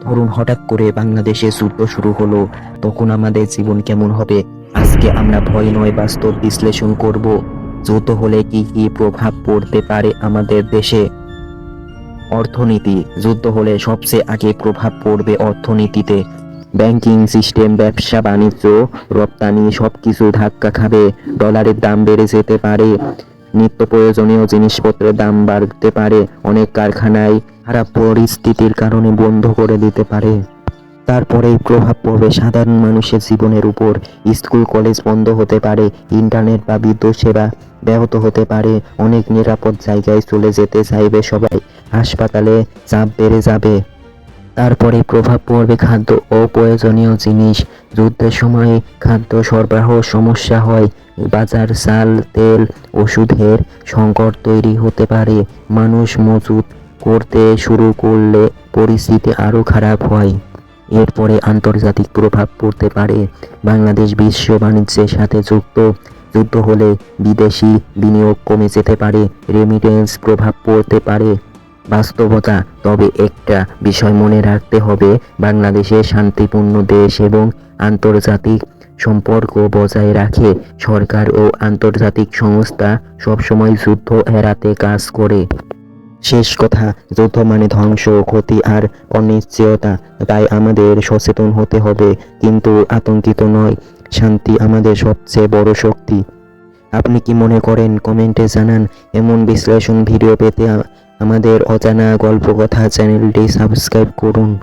ধরুন হঠাৎ করে বাংলাদেশে যুদ্ধ শুরু হলো, তখন আমাদের জীবন কেমন হবে? আজকে আমরা ভয় নয় বাস্তব বিশ্লেষণ করব। যুদ্ধ হলে কি কি প্রভাব পড়তে পারে আমাদের দেশে? অর্থনীতি। যুদ্ধ হলে সবচেয়ে আগে প্রভাব পড়বে অর্থনীতিতে। ব্যাংকিং সিস্টেম, ব্যবসা বাণিজ্য, রপ্তানি সবকিছু ধাক্কা খাবে। ডলারের দাম বেড়ে যেতে পারে, নিত্য প্রয়োজনীয় জিনিসপত্রের দাম বাড়তে পারে, অনেক কারখানায় খারাপ পরিস্থিতির কারণে বন্ধ করে দিতে পারে। তারপরেই প্রভাব পড়বে সাধারণ মানুষের জীবনের উপর। স্কুল কলেজ বন্ধ হতে পারে, ইন্টারনেট বা বিদ্যুৎ সেবা ব্যাহত হতে পারে, অনেক নিরাপদ জায়গায় চলে যেতে চাইবে সবাই, হাসপাতালে চাপ বেড়ে যাবে। তারপরে প্রভাব পড়বে খাদ্য ও প্রয়োজনীয় জিনিস। যুদ্ধের সময় খাদ্য সরবরাহ সমস্যা হয়, বাজার চাল তেল ওষুধের সংকট তৈরি হতে পারে। মানুষ মজুত করতে শুরু করলে পরিস্থিতি আরও খারাপ হয়। এরপরে আন্তর্জাতিক প্রভাব পড়তে পারে। বাংলাদেশ বিশ্ব বাণিজ্যের সাথে যুক্ত। যুদ্ধ হলে বিদেশি বিনিয়োগ কমে যেতে পারে, রেমিটেন্স প্রভাব পড়তে পারে। বাস্তবতা। তবে একটা বিষয় মনে রাখতে হবে, বাংলাদেশের শান্তিপূর্ণ দেশ এবং আন্তর্জাতিক সম্পর্ক বজায় রাখে। সরকার ও আন্তর্জাতিক সংস্থা সবসময় যুদ্ধ এড়াতে কাজ করে। শেষ কথা, যুদ্ধ মানে ধ্বংস, ক্ষতি আর অনিশ্চয়তা। তাই আমাদের সচেতন হতে হবে, কিন্তু আতঙ্কিত নয়। শান্তি আমাদের সবচেয়ে বড় শক্তি। আপনি কি মনে করেন? কমেন্টে জানান। এমন বিশ্লেষণ ভিডিও পেতে আমাদের অজানা গল্প কথা চ্যানেলটি সাবস্ক্রাইব করুন।